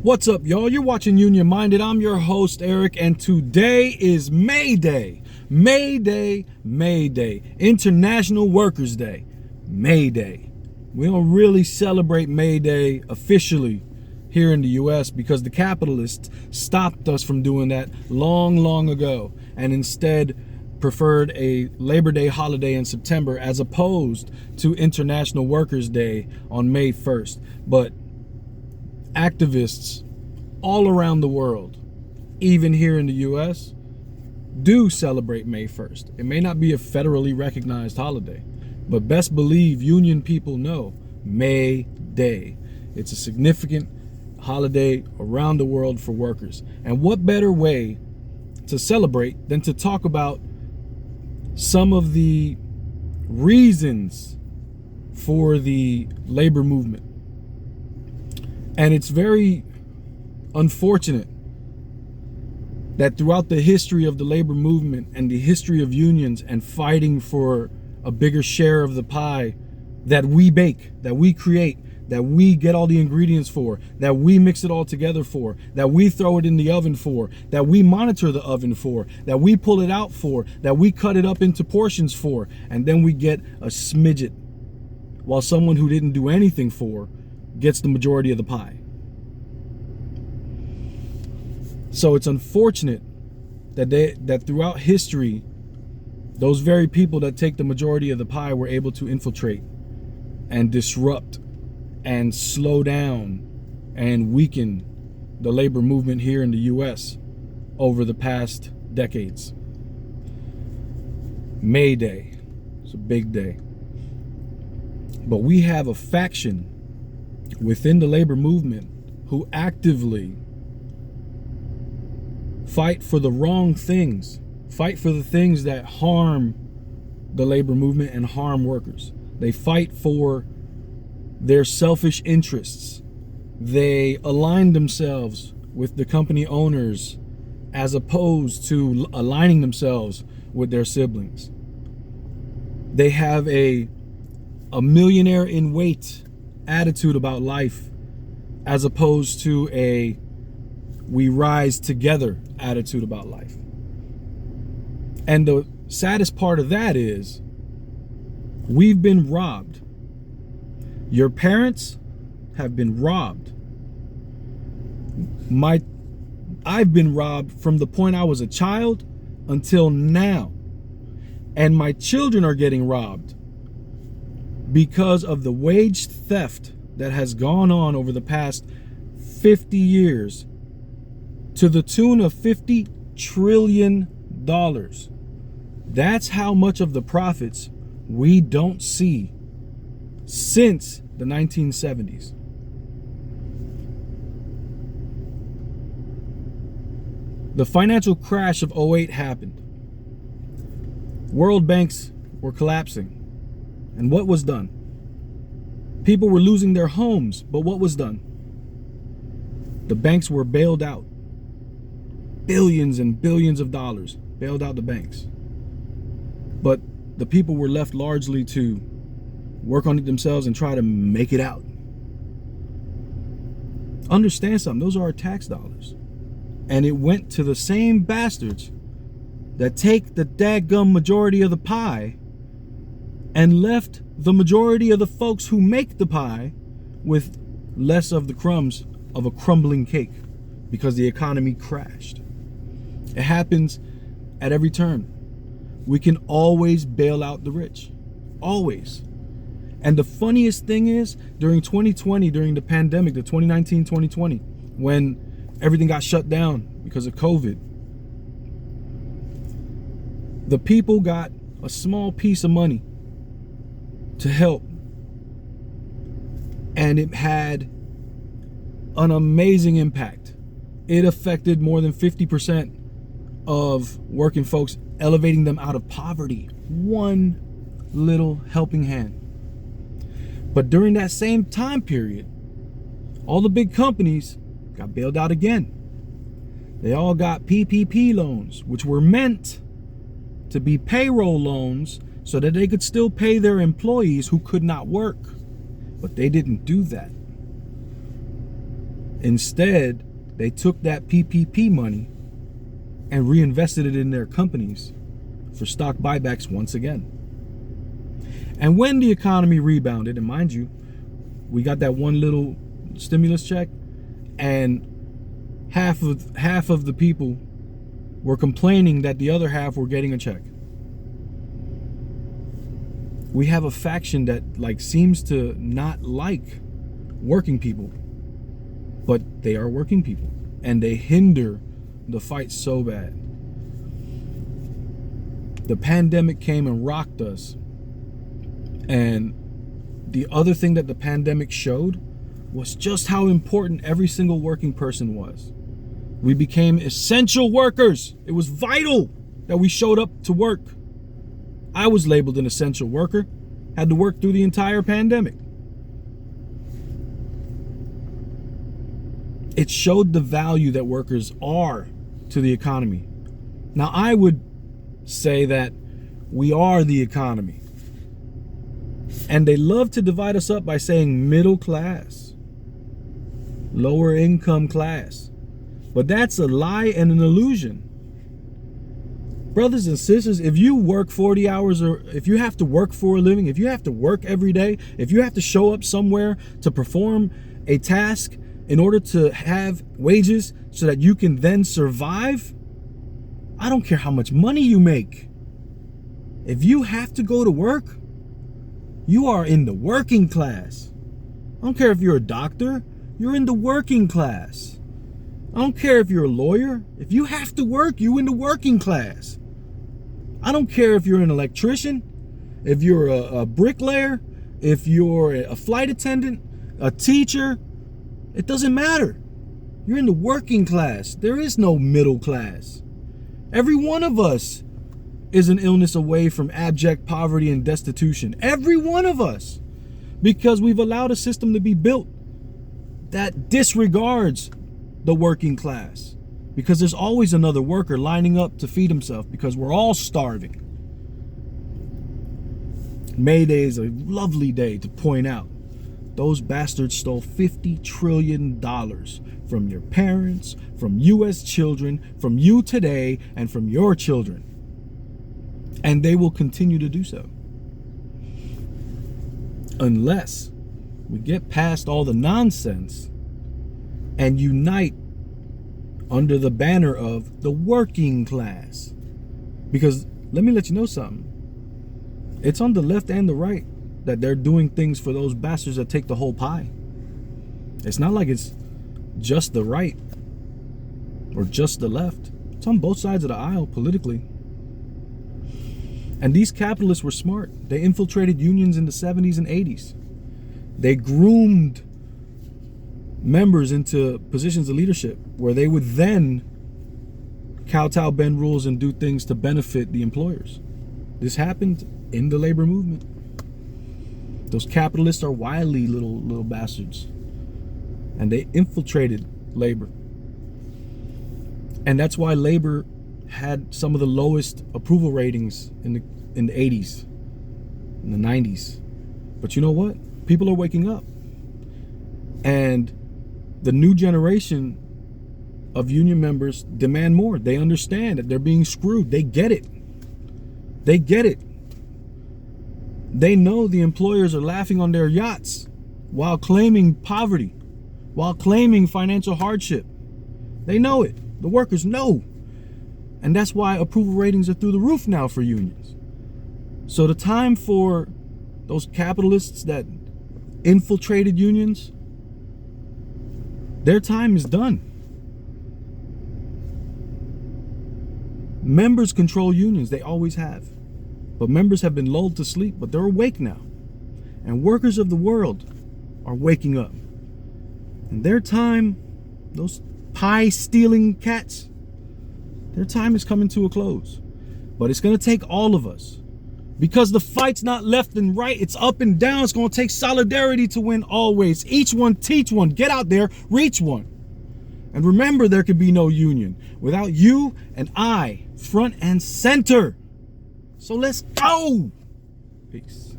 What's up, y'all? You're watching Union Minded. I'm your host, Eric, and today is May Day. May Day, May Day. International Workers' Day. May Day. We don't really celebrate May Day officially here in the U.S. because the capitalists stopped us from doing that long ago and instead preferred a Labor Day holiday in September as opposed to International Workers' Day on May 1st. But activists all around the world, even here in the US, do celebrate May 1st. It may not be a federally recognized holiday, but best believe union people know May Day. It's a significant holiday around the world for workers. And what better way to celebrate than to talk about some of the reasons for the labor movement. And it's very unfortunate that throughout the history of the labor movement and the history of unions and fighting for a bigger share of the pie that we bake, that we create, that we get all the ingredients for, that we mix it all together for, that we throw it in the oven for, that we monitor the oven for, that we pull it out for, that we cut it up into portions for, and then we get a smidget, while someone who didn't do anything for gets the majority of the pie. So it's unfortunate that throughout history, those very people that take the majority of the pie were able to infiltrate and disrupt and slow down and weaken the labor movement here in the US over the past decades. May Day, it's a big day. But we have a faction within the labor movement who actively fight for the wrong things, fight for the things that harm the labor movement and harm workers. They fight for their selfish interests. They align themselves with the company owners as opposed to aligning themselves with their siblings. They have a millionaire in wait attitude about life as opposed to a we rise together attitude about life. And the saddest part of that is we've been robbed. Your parents have been robbed. I've been robbed from the point I was a child until now. And my children are getting robbed because of the wage theft that has gone on over the past 50 years to the tune of $50 trillion. That's how much of the profits we don't see since the 1970s. The financial crash of '08 happened. World banks were collapsing. And what was done? People were losing their homes, but what was done? The banks were bailed out. Billions and billions of dollars bailed out the banks. But the people were left largely to work on it themselves and try to make it out. Understand something, those are our tax dollars. And it went to the same bastards that take the dadgum majority of the pie and left the majority of the folks who make the pie with less of the crumbs of a crumbling cake because the economy crashed. It happens at every turn. We can always bail out the rich. Always. And the funniest thing is, during 2020, during the pandemic, the 2019-2020, when everything got shut down because of COVID, the people got a small piece of money to help. And it had an amazing impact. It affected more than 50% of working folks, elevating them out of poverty. One little helping hand. But during that same time period, all the big companies got bailed out again. They all got PPP loans, which were meant to be payroll loans so that they could still pay their employees who could not work. But they didn't do that. Instead, they took that PPP money and reinvested it in their companies for stock buybacks once again. And when the economy rebounded, and mind you, we got that one little stimulus check, and half of the people were complaining that the other half were getting a check. We have a faction that seems to not like working people, but they are working people, and they hinder the fight so bad. The pandemic came and rocked us, and the other thing that the pandemic showed was just how important every single working person was. We became essential workers. It was vital that we showed up to work. I was labeled an essential worker, had to work through the entire pandemic. It showed the value that workers are to the economy. Now, I would say that we are the economy. And they love to divide us up by saying middle class, lower income class. But that's a lie and an illusion. Brothers and sisters, if you work 40 hours, or if you have to work for a living, if you have to work every day, if you have to show up somewhere to perform a task in order to have wages so that you can then survive, I don't care how much money you make. If you have to go to work, you are in the working class. I don't care if you're a doctor, you're in the working class. I don't care if you're a lawyer. If you have to work, you're in the working class. I don't care if you're an electrician, if you're a bricklayer, if you're a flight attendant, a teacher. It doesn't matter. You're in the working class. There is no middle class. Every one of us is an illness away from abject poverty and destitution. Every one of us. Because we've allowed a system to be built that disregards the working class. Because there's always another worker lining up to feed himself, because we're all starving. May Day is a lovely day to point out those bastards stole $50 trillion from your parents, from you as children, from you today, and from your children. And they will continue to do so. Unless we get past all the nonsense and unite under the banner of the working class. Because let me let you know something. It's on the left and the right that they're doing things for those bastards that take the whole pie. It's not like it's just the right or just the left. It's on both sides of the aisle politically. And these capitalists were smart. They infiltrated unions in the 70s and 80s. They groomed members into positions of leadership where they would then kowtow, bend rules, and do things to benefit the employers. This happened in the labor movement. Those capitalists are wily little bastards. And they infiltrated labor. And that's why labor had some of the lowest approval ratings in the 80s, in the 90s. But you know what? People are waking up. And the new generation of union members demand more. They understand that they're being screwed. They get it. They get it. They know the employers are laughing on their yachts while claiming poverty, while claiming financial hardship. They know it. The workers know. And that's why approval ratings are through the roof now for unions. So the time for those capitalists that infiltrated unions, their time is done. Members control unions. They always have. But members have been lulled to sleep, but they're awake now. And workers of the world are waking up. And their time, those pie-stealing cats, their time is coming to a close. But it's going to take all of us. Because the fight's not left and right, it's up and down. It's going to take solidarity to win always. Each one, teach one. Get out there, reach one. And remember, there can be no union without you and I, front and center. So let's go. Peace.